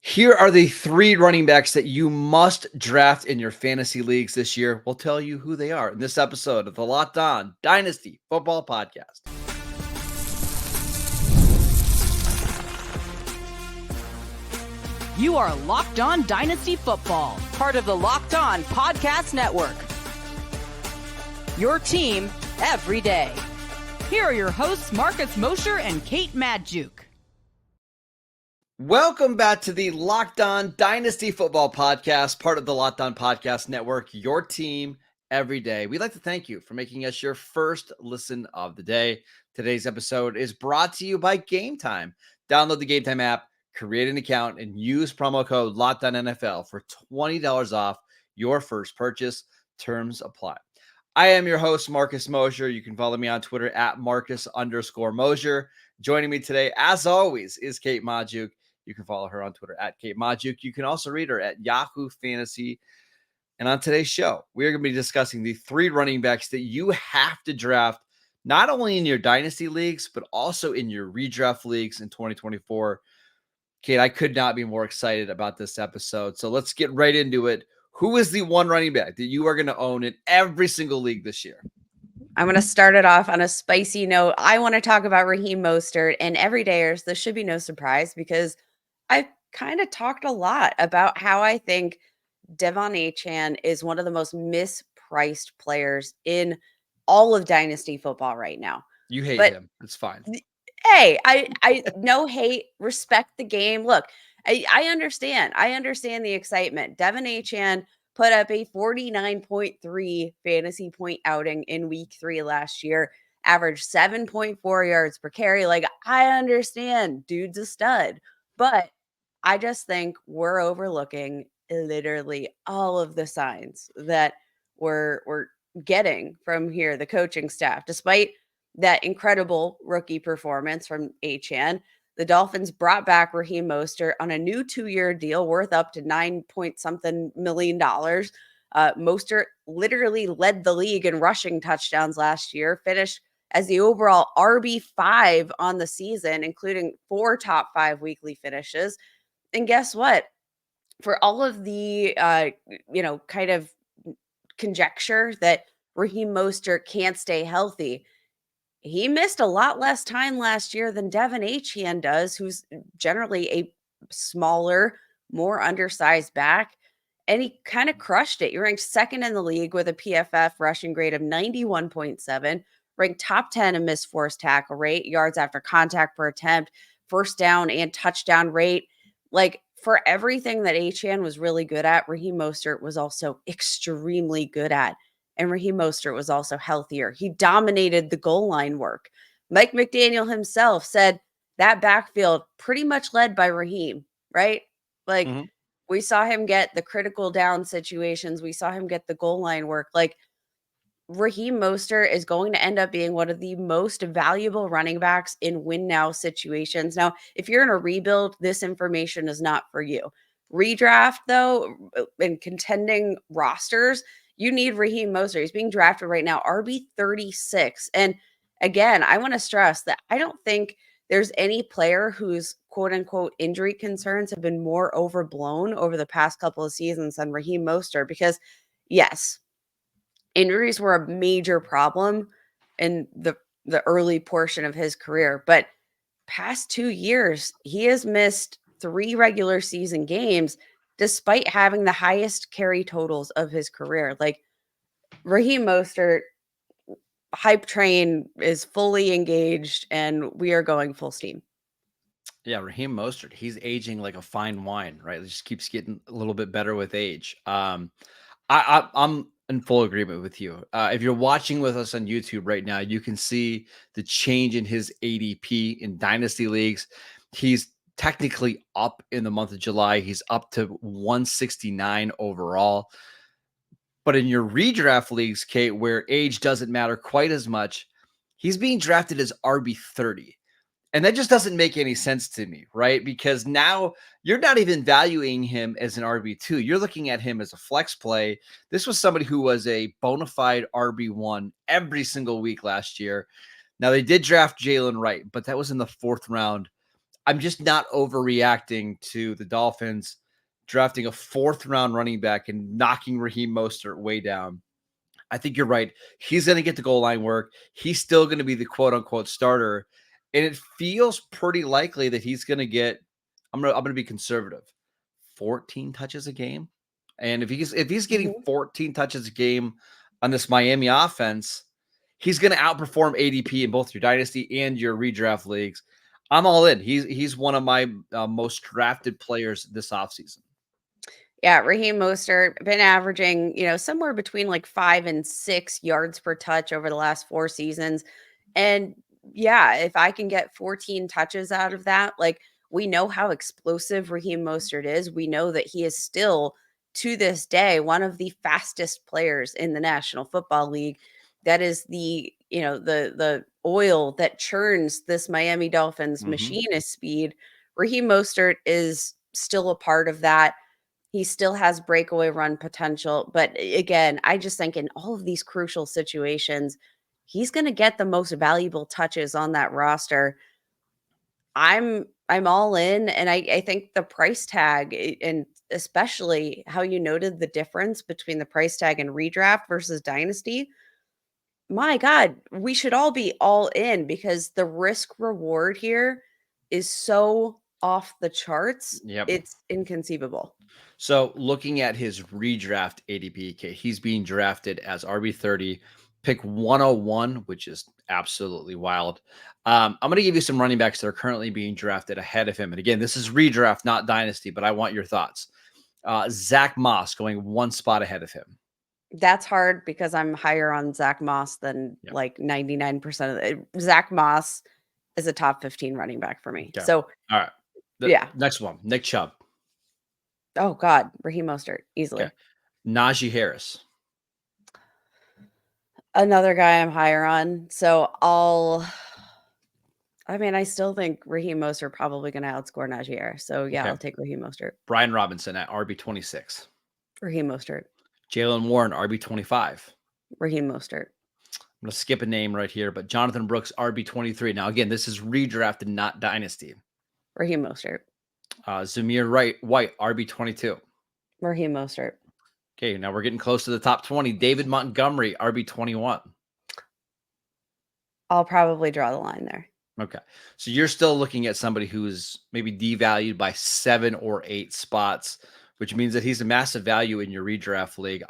Here are the three running backs that you must draft in your fantasy leagues this year. We'll tell you who they are in this episode of the Locked On Dynasty Football Podcast. You are Locked On Dynasty Football, part of the Locked On Podcast Network. Your team every day. Here are your hosts, Marcus Mosher and Kate Madjuk. Welcome back to the Locked On Dynasty Football Podcast, part of the Locked On Podcast Network, your team every day. We'd like to thank you for making us your first listen of the day. Today's episode is brought to you by Gametime. Download the Gametime app, create an account, and use promo code LOCKEDONNFL for $20 off your first purchase. Terms apply. I am your host, Marcus Mosher. You can follow me on Twitter at Marcus_Mosher. Joining me today, as always, is Kate Madjuk. You can follow her on Twitter at Kate Madjuk. You can also read her at Yahoo Fantasy. And on today's show, we're going to be discussing the three running backs that you have to draft, not only in your dynasty leagues, but also in your redraft leagues in 2024. Kate, I could not be more excited about this episode. So let's get right into it. Who is the one running back that you are going to own in every single league this year? I'm going to start it off on a spicy note. I want to talk about Raheem Mostert, and everydayers, this should be no surprise because I've kind of talked a lot about how I think Devon Achane is one of the most mispriced players in all of dynasty football right now. You hate him. It's fine. Hey, I no hate, respect the game. Look, I understand. I understand the excitement. Devon Achane put up a 49.3 fantasy point outing in week 3 last year, averaged 7.4 yards per carry. Like, I understand, dude's a stud, but I just think we're overlooking literally all of the signs that we're getting from here, the coaching staff. Despite that incredible rookie performance from Achane, the Dolphins brought back Raheem Mostert on a new 2-year deal worth up to $9 million. Mostert literally led the league in rushing touchdowns last year, finished as the overall RB5 on the season, including 4 top 5 weekly finishes. And guess what? For all of the, kind of conjecture that Raheem Mostert can't stay healthy, he missed a lot less time last year than Devon Achane does, who's generally a smaller, more undersized back. And he kind of crushed it. He ranked second in the league with a PFF rushing grade of 91.7, ranked top 10 in missed forced tackle rate, yards after contact per attempt, first down and touchdown rate. Like, for everything that Achane was really good at, Raheem Mostert was also extremely good at. And Raheem Mostert was also healthier. He dominated the goal line work. Mike McDaniel himself said that backfield pretty much led by Raheem, right? Like, we saw him get the critical down situations. We saw him get the goal line work. Like, Raheem Mostert is going to end up being one of the most valuable running backs in win now situations. Now, if you're in a rebuild, this information is not for you. Redraft, though, in contending rosters, you need Raheem Mostert. He's being drafted right now, RB 36. And again, I want to stress that I don't think there's any player whose quote unquote injury concerns have been more overblown over the past couple of seasons than Raheem Mostert, because yes, injuries were a major problem in the early portion of his career, but past 2 years, he has missed 3 regular season games despite having the highest carry totals of his career. Like, Raheem Mostert, hype train is fully engaged and we are going full steam. Yeah, Raheem Mostert, he's aging like a fine wine, right? It just keeps getting a little bit better with age. I'm in full agreement with you. If you're watching with us on YouTube right now, you can see the change in his ADP in dynasty leagues. He's technically up in the month of July. He's up to 169 overall. But in your redraft leagues, Kate, where age doesn't matter quite as much, he's being drafted as RB 30. And that just doesn't make any sense to me, right? Because now you're not even valuing him as an RB2. You're looking at him as a flex play. This was somebody who was a bona fide RB1 every single week last year. Now, they did draft Jalen Wright, but that was in the 4th round. I'm just not overreacting to the Dolphins drafting a 4th-round running back and knocking Raheem Mostert way down. I think you're right. He's going to get the goal line work. He's still going to be the quote-unquote starter, and it feels pretty likely that he's going to get. I'm going to be conservative. 14 touches a game, and if he's getting 14 touches a game on this Miami offense, he's going to outperform ADP in both your dynasty and your redraft leagues. I'm all in. He's one of my most drafted players this offseason. Yeah, Raheem Mostert been averaging, somewhere between like 5 and 6 yards per touch over the last 4 seasons. And yeah, if I can get 14 touches out of that, like we know how explosive Raheem Mostert is. We know that he is still to this day one of the fastest players in the National Football League. That is the oil that churns this Miami Dolphins machine is speed. Raheem Mostert is still a part of that. He still has breakaway run potential. But again, I just think in all of these crucial situations, he's going to get the most valuable touches on that roster. I'm all in. And I think the price tag, and especially how you noted the difference between the price tag and redraft versus dynasty, my God, we should all be all in because the risk reward here is so off the charts. Yep. It's inconceivable. So looking at his redraft ADP, he's being drafted as RB30, pick 101, which is absolutely wild. I'm going to give you some running backs that are currently being drafted ahead of him. And again, this is redraft, not dynasty, but I want your thoughts. Zach Moss going 1 spot ahead of him. That's hard because I'm higher on Zach Moss than like 99% of it. Zach Moss is a top 15 running back for me. Okay. So, all right. Next one, Nick Chubb. Oh God, Raheem Mostert, easily. Okay. Najee Harris. Another guy I'm higher on. So I still think Raheem Mostert probably going to outscore Najee Harris. So yeah, I'll take Raheem Mostert. Brian Robinson at RB26. Raheem Mostert. Jalen Warren, RB25. Raheem Mostert. I'm going to skip a name right here, but Jonathan Brooks, RB23. Now, again, this is redrafted, not dynasty. Raheem Mostert. Zamir White, RB22. Raheem Mostert. Okay, now we're getting close to the top 20. David Montgomery, RB21. I'll probably draw the line there. Okay, so you're still looking at somebody who's maybe devalued by 7 or 8 spots, which means that he's a massive value in your redraft league.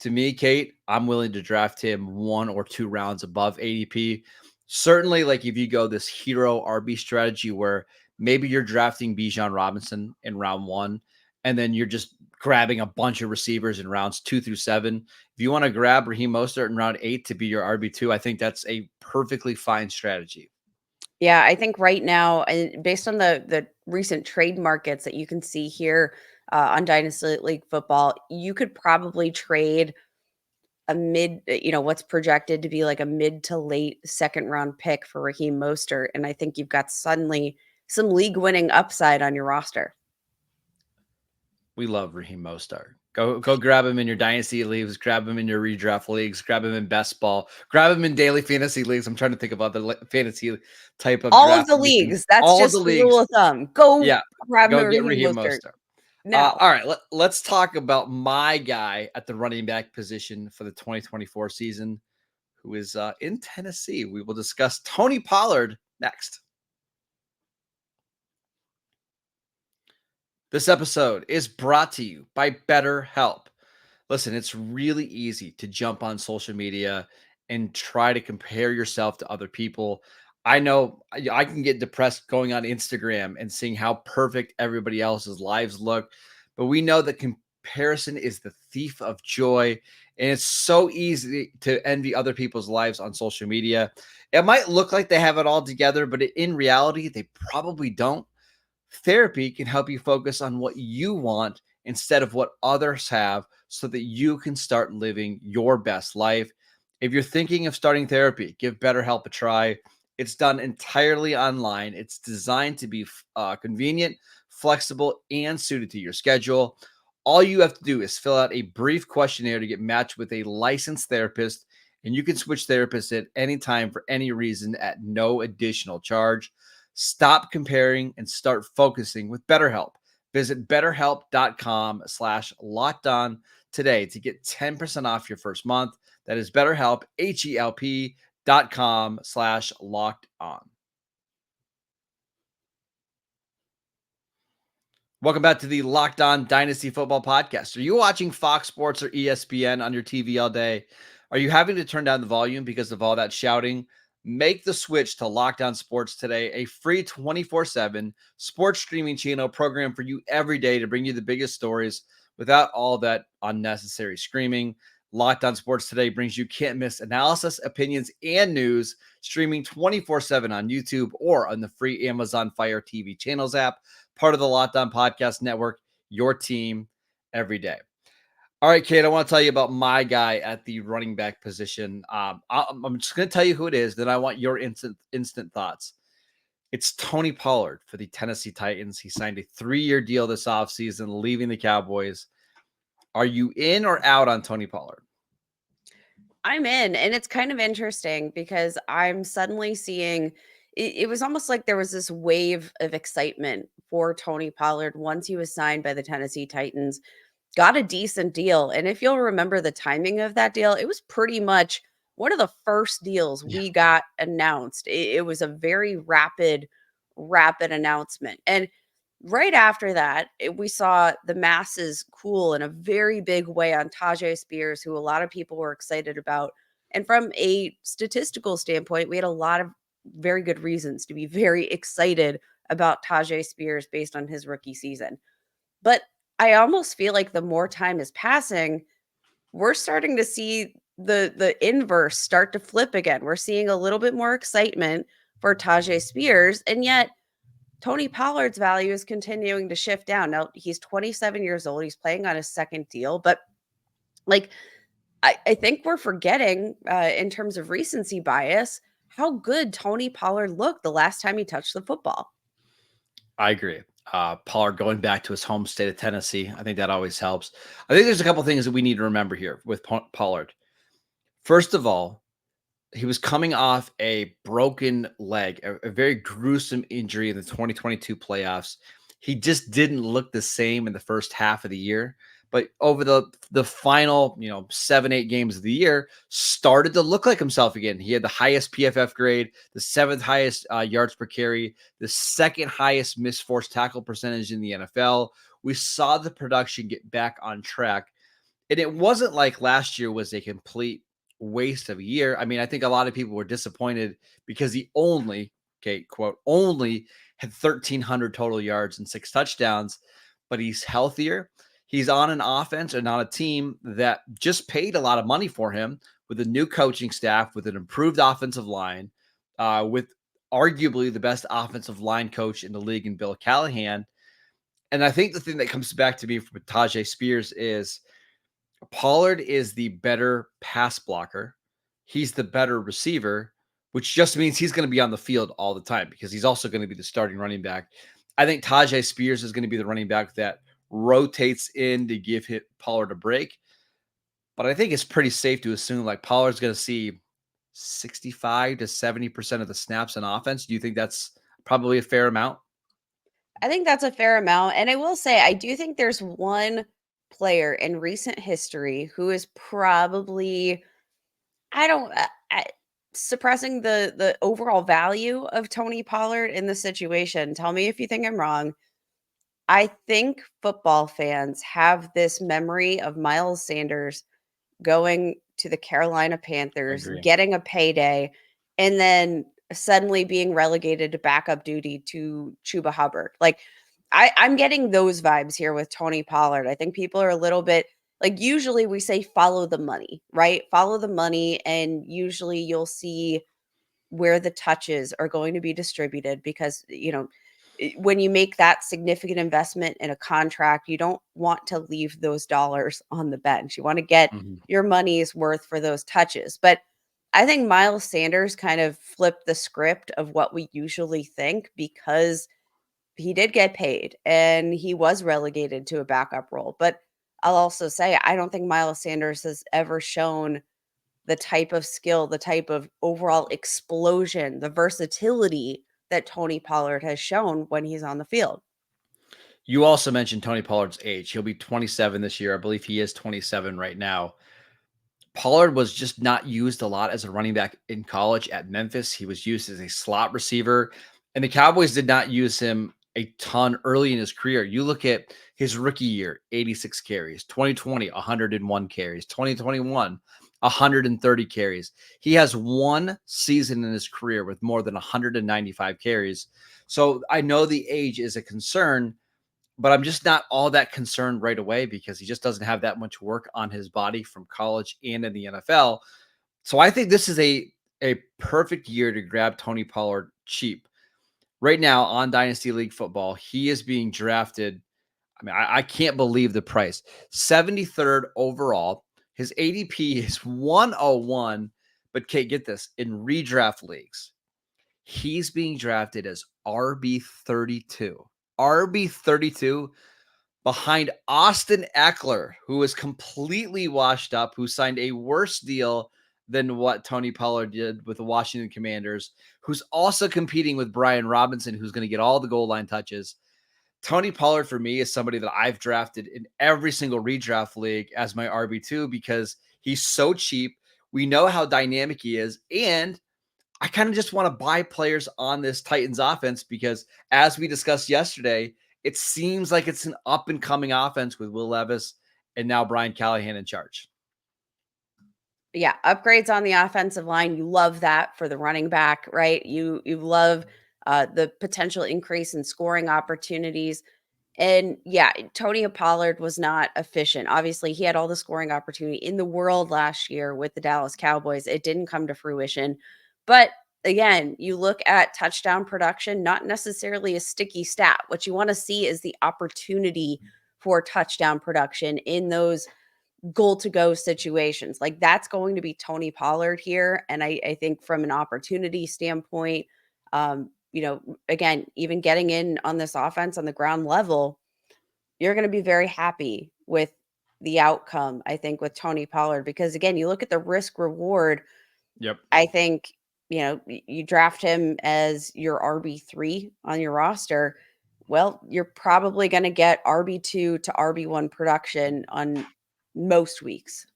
To me, Kate, I'm willing to draft him 1 or 2 rounds above ADP. Certainly, like if you go this hero RB strategy where maybe you're drafting Bijan Robinson in round 1, and then you're just grabbing a bunch of receivers in rounds 2 through 7. If you want to grab Raheem Mostert in round 8 to be your RB2, I think that's a perfectly fine strategy. Yeah, I think right now, and based on the recent trade markets that you can see here on Dynasty League Football, you could probably trade a what's projected to be like a mid to late 2nd round pick for Raheem Mostert. And I think you've got suddenly some league winning upside on your roster. We love Raheem Mostert. Go grab him in your dynasty leagues, grab him in your redraft leagues, grab him in best ball, grab him in daily fantasy leagues. I'm trying to think about the fantasy type of all of the leagues. That's all just the rule of thumb. Go grab go get Raheem Mostert. Now, all right, let's talk about my guy at the running back position for the 2024 season, who is in Tennessee. We will discuss Tony Pollard next. This episode is brought to you by BetterHelp. Listen, it's really easy to jump on social media and try to compare yourself to other people. I know I can get depressed going on Instagram and seeing how perfect everybody else's lives look, but we know that comparison is the thief of joy, and it's so easy to envy other people's lives on social media. It might look like they have it all together, but in reality, they probably don't. Therapy can help you focus on what you want instead of what others have so that you can start living your best life. If you're thinking of starting therapy, give BetterHelp a try. It's done entirely online. It's designed to be convenient, flexible, and suited to your schedule. All you have to do is fill out a brief questionnaire to get matched with a licensed therapist, and you can switch therapists at any time for any reason at no additional charge. Stop comparing and start focusing with BetterHelp. Visit betterhelp.com/lockedon today to get 10% off your first month. That is BetterHelp, HELP.com/lockedon. Welcome back to the Locked On Dynasty Football Podcast. Are you watching Fox Sports or ESPN on your TV all day? Are you having to turn down the volume because of all that shouting? Make the switch to Locked On Sports today, a free 24/7 sports streaming channel program for you every day to bring you the biggest stories without all that unnecessary screaming. Locked On Sports today brings you can't miss analysis, opinions, and news, streaming 24/7 on YouTube or on the free Amazon Fire TV channels app. Part of the Locked On Podcast Network, your team every day. All right, Kate, I want to tell you about my guy at the running back position. I'm just going to tell you who it is, then I want your instant thoughts. It's Tony Pollard for the Tennessee Titans. He signed a 3-year deal this offseason, leaving the Cowboys. Are you in or out on Tony Pollard? I'm in, and it's kind of interesting because I'm suddenly seeing it was almost like there was this wave of excitement for Tony Pollard once he was signed by the Tennessee Titans, got a decent deal. And if you'll remember the timing of that deal, it was pretty much one of the first deals we got announced. It was a very rapid announcement. And right after that, we saw the masses cool in a very big way on Tajay Spears, who a lot of people were excited about. And from a statistical standpoint, we had a lot of very good reasons to be very excited about Tajay Spears based on his rookie season. But I almost feel like the more time is passing, we're starting to see the inverse start to flip again. We're seeing a little bit more excitement for Tajay Spears, and yet Tony Pollard's value is continuing to shift down. Now, he's 27 years old. He's playing on his second deal, but like I think we're forgetting in terms of recency bias how good Tony Pollard looked the last time he touched the football. I agree. Pollard going back to his home state of Tennessee, I think that always helps. I think there's a couple things that we need to remember here with Pollard. First of all, he was coming off a broken leg, a very gruesome injury in the 2022 playoffs. He just didn't look the same in the first half of the year, but over the final, 7-8 games of the year, started to look like himself again. He had the highest PFF grade, the 7th highest yards per carry, the 2nd highest missed forced tackle percentage in the NFL. We saw the production get back on track, and it wasn't like last year was a complete waste of a year. I mean, I think a lot of people were disappointed because he only, quote, only had 1,300 total yards and 6 touchdowns, but he's healthier. He's on an offense and on a team that just paid a lot of money for him with a new coaching staff, with an improved offensive line, with arguably the best offensive line coach in the league in Bill Callahan. And I think the thing that comes back to me from Tajay Spears is Pollard is the better pass blocker. He's the better receiver, which just means he's going to be on the field all the time because he's also going to be the starting running back. I think Tajay Spears is going to be the running back that rotates in to give Pollard a break. But I think it's pretty safe to assume like Pollard's going to see 65 to 70% of the snaps in offense. Do you think that's probably a fair amount? I think that's a fair amount. And I will say, I do think there's one player in recent history who is probably, suppressing the overall value of Tony Pollard in the situation. Tell me if you think I'm wrong. I think football fans have this memory of Miles Sanders going to the Carolina Panthers, getting a payday, and then suddenly being relegated to backup duty to Chuba Hubbard. Like, I'm getting those vibes here with Tony Pollard. I think people are a little bit like, usually we say follow the money, right? Follow the money, and usually you'll see where the touches are going to be distributed because, when you make that significant investment in a contract, you don't want to leave those dollars on the bench. You want to get your money's worth for those touches. But I think Miles Sanders kind of flipped the script of what we usually think because he did get paid and he was relegated to a backup role. But I'll also say, I don't think Miles Sanders has ever shown the type of skill, the type of overall explosion, the versatility that Tony Pollard has shown when he's on the field. You also mentioned Tony Pollard's age. He'll be 27 this year. I believe he is 27 right now. Pollard was just not used a lot as a running back in college at Memphis. He was used as a slot receiver, and the Cowboys did not use him a ton early in his career. You look at his rookie year, 86 carries, 2020, 101 carries, 2021, 130 carries. He has one season in his career with more than 195 carries. So I know the age is a concern, but I'm just not all that concerned right away because he just doesn't have that much work on his body from college and in the NFL. So I think this is a perfect year to grab Tony Pollard cheap. Right now on Dynasty League Football, he is being drafted. I mean, I can't believe the price. 73rd overall. His ADP is 101. But Kate, get this. In redraft leagues, he's being drafted as RB 32. RB 32 behind Austin Eckler, who is completely washed up, who signed a worse deal than what Tony Pollard did with the Washington Commanders, who's also competing with Brian Robinson, who's going to get all the goal line touches. Tony Pollard, for me, is somebody that I've drafted in every single redraft league as my RB2 because he's so cheap. We know how dynamic he is, and I kind of just want to buy players on this Titans offense because, as we discussed yesterday, it seems like it's an up-and-coming offense with Will Levis and now Brian Callahan in charge. Yeah, upgrades on the offensive line. You love that for the running back, right? You love the potential increase in scoring opportunities. And yeah, Tony Pollard was not efficient. Obviously, he had all the scoring opportunity in the world last year with the Dallas Cowboys. It didn't come to fruition. But again, you look at touchdown production, not necessarily a sticky stat. What you want to see is the opportunity for touchdown production in those goal to go situations. Like that's going to be Tony Pollard here. And I think from an opportunity standpoint, again, even getting in on this offense on the ground level, you're going to be very happy with the outcome, I think, with Tony Pollard, because again, you look at the risk reward. Yep. I think, you draft him as your RB3 on your roster. Well, you're probably going to get RB2 to RB1 production on most weeks.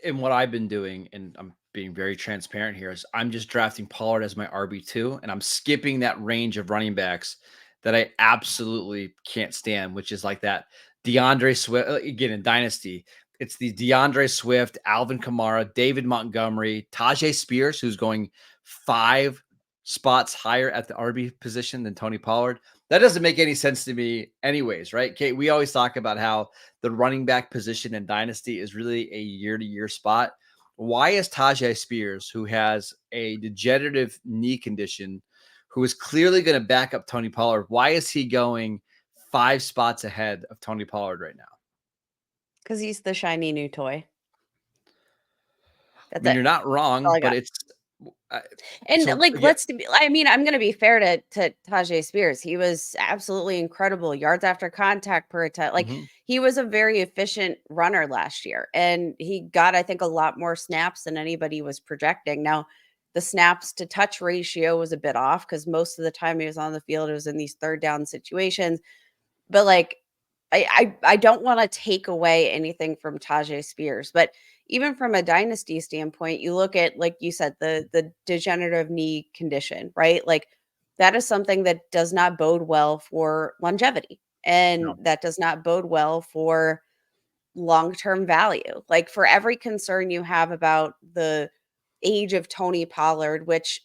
And what I've been doing, and I'm being very transparent here, is I'm just drafting Pollard as my RB2, and I'm skipping that range of running backs that I absolutely can't stand, which is like that DeAndre Swift, again, in Dynasty. It's the DeAndre Swift, Alvin Kamara, David Montgomery, Tajay Spears, who's going 5 spots higher at the RB position than Tony Pollard. That doesn't make any sense to me anyways, right? Kate, we always talk about how the running back position in Dynasty is really a year-to-year spot. Why is Tajay Spears, who has a degenerative knee condition, who is clearly going to back up Tony Pollard, why is he going 5 spots ahead of Tony Pollard right now? Because he's the shiny new toy. That's you're not wrong, but it's I'm going to be fair to Tajay Spears. He was absolutely incredible. Yards after contact per attempt. He was a very efficient runner last year, and he got, I think, a lot more snaps than anybody was projecting. Now, the snaps to touch ratio was a bit off because most of the time he was on the field, it was in these third down situations. But I don't want to take away anything from Tajay Spears, but even from a dynasty standpoint, you look at, like you said, the degenerative knee condition, right? Like that is something that does not bode well for longevity, and that does not bode well for long-term value. Like for every concern you have about the age of Tony Pollard, which,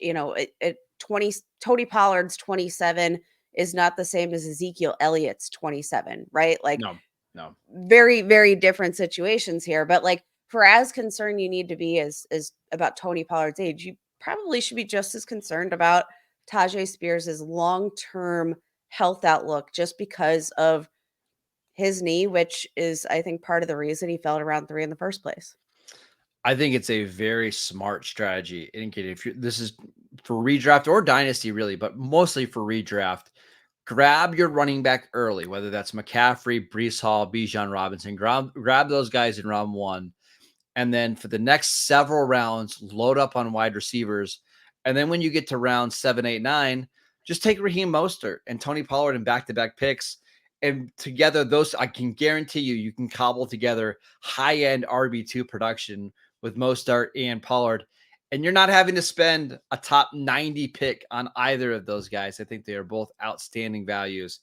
Tony Pollard's 27 is not the same as Ezekiel Elliott's 27, right? Like no, very, very different situations here. But for as concerned you need to be as about Tony Pollard's age, you probably should be just as concerned about Tajay Spears' long-term health outlook, just because of his knee, which is, I think, part of the reason he fell to round 3 in the first place. I think it's a very smart strategy. And if this is for redraft or dynasty, really, but mostly for redraft, grab your running back early, whether that's McCaffrey, Breece Hall, Bijan Robinson. Grab those guys in round 1. And then for the next several rounds, load up on wide receivers. And then when you get to round 7, 8, 9, just take Raheem Mostert and Tony Pollard in back-to-back picks. And together, those, I can guarantee you can cobble together high-end RB2 production with Mostert and Pollard. And you're not having to spend a top 90 pick on either of those guys. I think they are both outstanding values.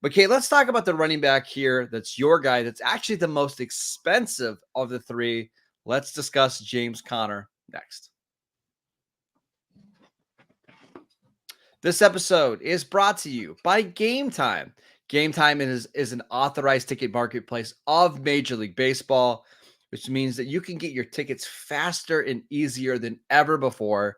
But Kate, let's talk about the running back here. That's your guy. That's actually the most expensive of the three. Let's discuss James Conner next. This episode is brought to you by Gametime. Gametime is an authorized ticket marketplace of Major League Baseball, which means that you can get your tickets faster and easier than ever before.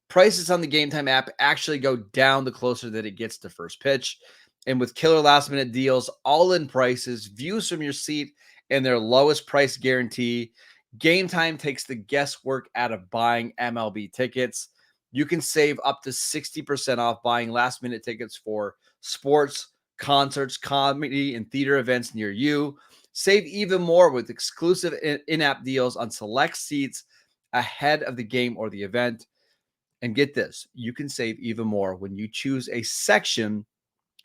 Prices on the Gametime app actually go down the closer that it gets to first pitch. And with killer last-minute deals, all-in prices, views from your seat, and their lowest price guarantee, Gametime takes the guesswork out of buying MLB tickets. You can save up to 60% off buying last-minute tickets for sports, concerts, comedy, and theater events near you. Save even more with exclusive in-app deals on select seats ahead of the game or the event. And get this, you can save even more when you choose a section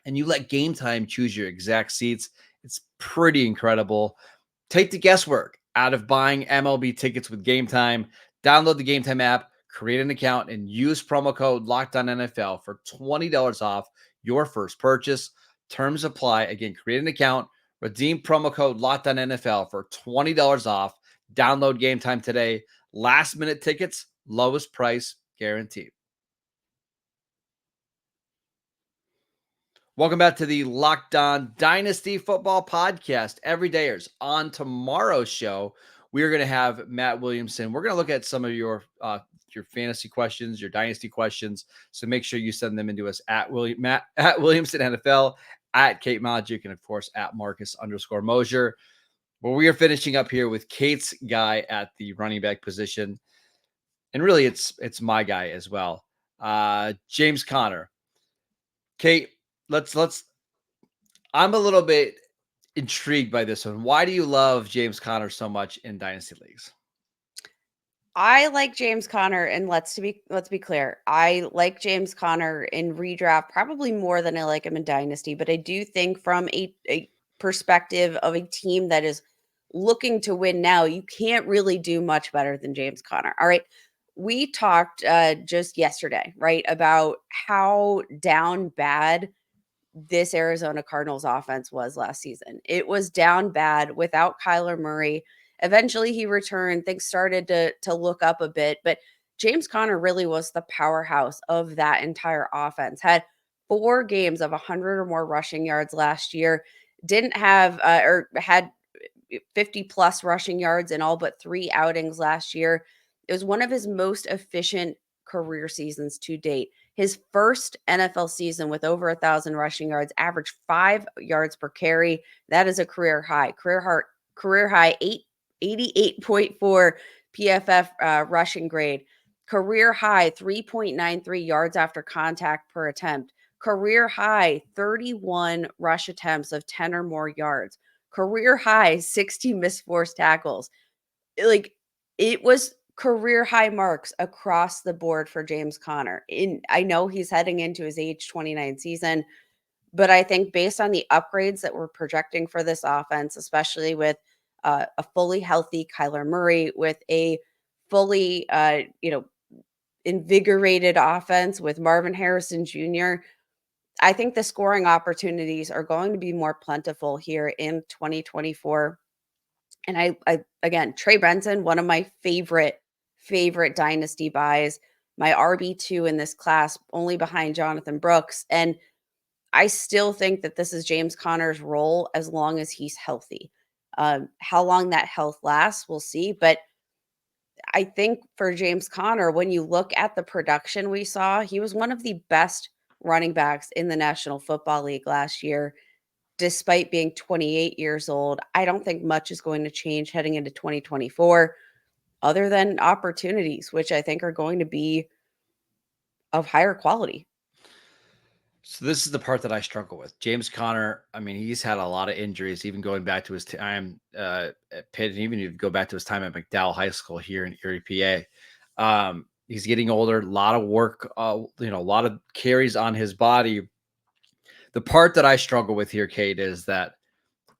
and you let Gametime choose your exact seats. It's pretty incredible. Take the guesswork out of buying MLB tickets with Gametime. Download the Gametime app, create an account, and use promo code LOCKEDONNFL for $20 off your first purchase. Terms apply. Again, create an account, redeem promo code LOCKEDONNFL for $20 off. Download Gametime today. Last minute tickets, lowest price guaranteed. Welcome back to the Locked On Dynasty Football Podcast. Everydayers. On tomorrow's show, we are going to have Matt Williamson. We're going to look at some of your fantasy questions, your dynasty questions. So make sure you send them into us at Williamson NFL, at Kate Magic, and of course at Marcus_Mosier. But we are finishing up here with Kate's guy at the running back position, and really it's my guy as well, James Conner. Kate, let's. I'm a little bit intrigued by this one. Why do you love James Conner so much in dynasty leagues? I like James Conner, and let's be clear. I like James Conner in redraft probably more than I like him in dynasty, but I do think from a perspective of a team that is looking to win now, you can't really do much better than James Conner. All right. We talked just yesterday, right, about how down bad this Arizona Cardinals offense was last season. It was down bad without Kyler Murray. Eventually he returned. Things started to look up a bit, but James Conner really was the powerhouse of that entire offense. Had 4 games of 100 or more rushing yards last year. Didn't have or had 50 plus rushing yards in all but 3 outings last year. It was one of his most efficient career seasons to date. His first NFL season with over 1,000 rushing yards, averaged 5 yards per carry. That is a career high. Career high 88.4 PFF rushing grade. Career high 3.93 yards after contact per attempt. Career high 31 rush attempts of 10 or more yards. Career high 60 missed forced tackles. Like, it was career high marks across the board for James Conner. I know he's heading into his age 29 season, but I think based on the upgrades that we're projecting for this offense, especially with a fully healthy Kyler Murray, with a fully invigorated offense with Marvin Harrison Jr., I think the scoring opportunities are going to be more plentiful here in 2024. And I again, Trey Benson, one of my favorite dynasty buys, my RB2 in this class, only behind Jonathan Brooks. And I still think that this is James Conner's role as long as he's healthy. How long that health lasts, we'll see. But I think for James Conner, when you look at the production we saw, he was one of the best running backs in the National Football League last year. Despite being 28 years old, I don't think much is going to change heading into 2024 other than opportunities, which I think are going to be of higher quality. So this is the part that I struggle with. James Conner, I mean, he's had a lot of injuries, even going back to his time at Pitt, and even if you go back to his time at McDowell High School here in Erie, PA. He's getting older, a lot of work, a lot of carries on his body. The part that I struggle with here, Kate, is that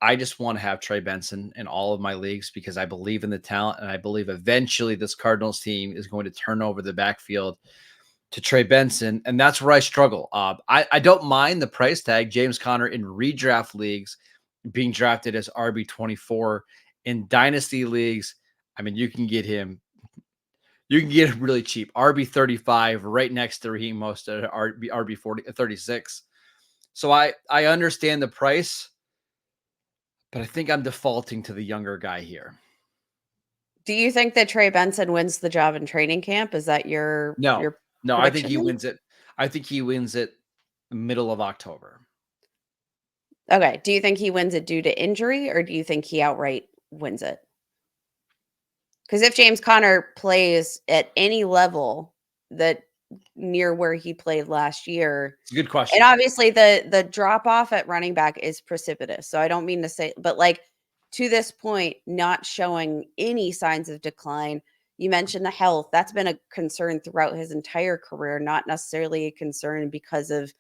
I just want to have Trey Benson in all of my leagues because I believe in the talent, and I believe eventually this Cardinals team is going to turn over the backfield to Trey Benson, and that's where I struggle. I don't mind the price tag. James Conner in redraft leagues being drafted as RB24. In dynasty leagues, I mean, you can get him really cheap. RB35 right next to Raheem Mostert, RB 36. So I understand the price, but I think I'm defaulting to the younger guy here. Do you think that Trey Benson wins the job in training camp? Is that your No, I think he prediction? wins it. I think he wins it middle of October. Okay. Do you think he wins it due to injury, or do you think he outright wins it? Because if James Conner plays at any level that near where he played last year, It's a good question. and obviously the drop off at running back is precipitous. So I don't mean to say, but like to this point, not showing any signs of decline. You mentioned the health. That's been a concern throughout his entire career, not necessarily a concern because of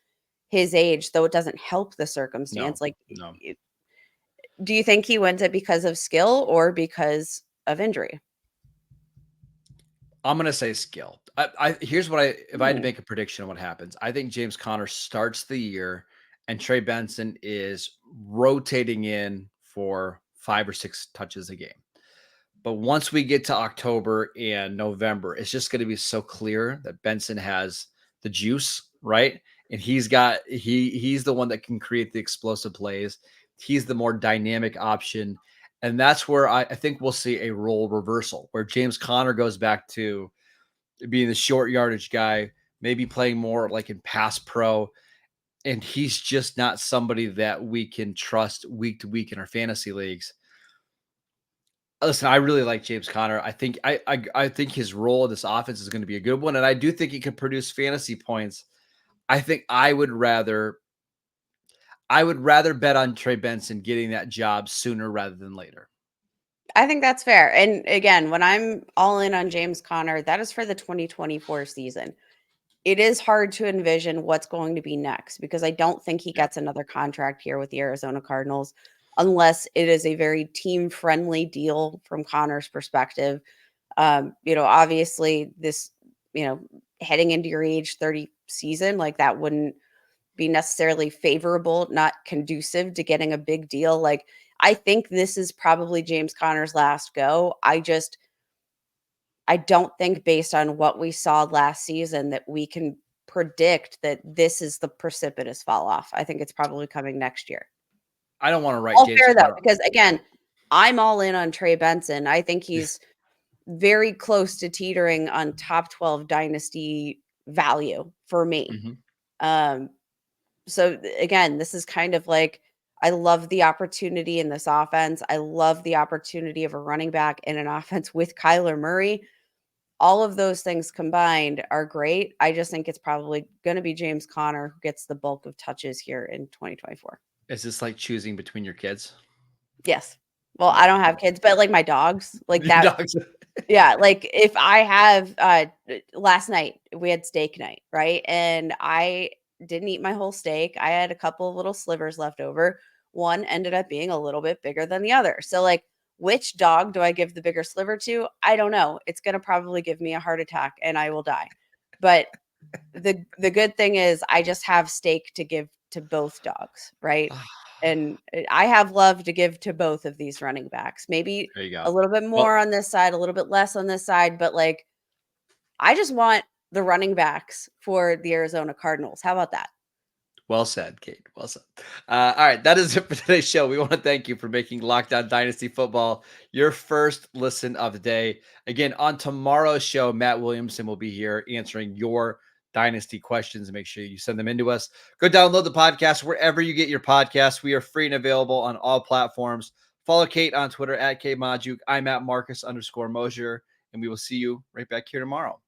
his age, though it doesn't help the circumstance. No. Do you think he wins it because of skill or because of injury? I'm gonna say skill. Here's what if I had to make a prediction on what happens. I think James Conner starts the year, and Trey Benson is rotating in for 5 or 6 touches a game. But once we get to October and November, it's just going to be so clear that Benson has the juice, right? And he's the one that can create the explosive plays. He's the more dynamic option. And that's where I think we'll see a role reversal where James Conner goes back to being the short yardage guy, maybe playing more like in pass pro. And he's just not somebody that we can trust week to week in our fantasy leagues. Listen, I really like James Conner. I think I think his role in this offense is going to be a good one, and I do think he can produce fantasy points. I think I would rather bet on Trey Benson getting that job sooner rather than later. I think that's fair. And again, when I'm all in on James Conner, that is for the 2024 season. It is hard to envision what's going to be next because I don't think he gets another contract here with the Arizona Cardinals unless it is a very team-friendly deal from Connor's perspective. Obviously this, heading into your age 30 season, like that wouldn't be necessarily favorable, not conducive to getting a big deal. Like, I think this is probably James Conner's last go. I don't think based on what we saw last season that we can predict that this is the precipitous fall off. I think it's probably coming next year. I don't want to write All James fair Conner though, because again, I'm all in on Trey Benson. I think he's very close to teetering on top 12 dynasty value for me. So again, this is kind of like, I love the opportunity in this offense. I love the opportunity of a running back in an offense with Kyler Murray. All of those things combined are great. I just think it's probably going to be James Conner who gets the bulk of touches here in 2024. Is this like choosing between your kids? Yes. Well, I don't have kids, but like my dogs, like Your that. dogs. Yeah, like if I have last night we had steak night, right? And I didn't eat my whole steak. I had a couple of little slivers left over. One ended up being a little bit bigger than the other. So like, which dog do I give the bigger sliver to? I don't know. It's going to probably give me a heart attack and I will die. But the good thing is I just have steak to give to both dogs, right? And I have love to give to both of these running backs. Maybe There you go. a little bit more on this side, a little bit less on this side, but like I just want the running backs for the Arizona Cardinals. How about that? Well said, Kate. Well said. All right, that is it for today's show. We want to thank you for making Locked On Dynasty Football your first listen of the day. Again, on tomorrow's show, Matt Williamson will be here answering your Dynasty questions, and make sure you send them in to us. Go download the podcast wherever you get your podcasts. We are free and available on all platforms. Follow Kate on Twitter at KModjuk. I'm at Marcus_Mosier, and we will see you right back here tomorrow.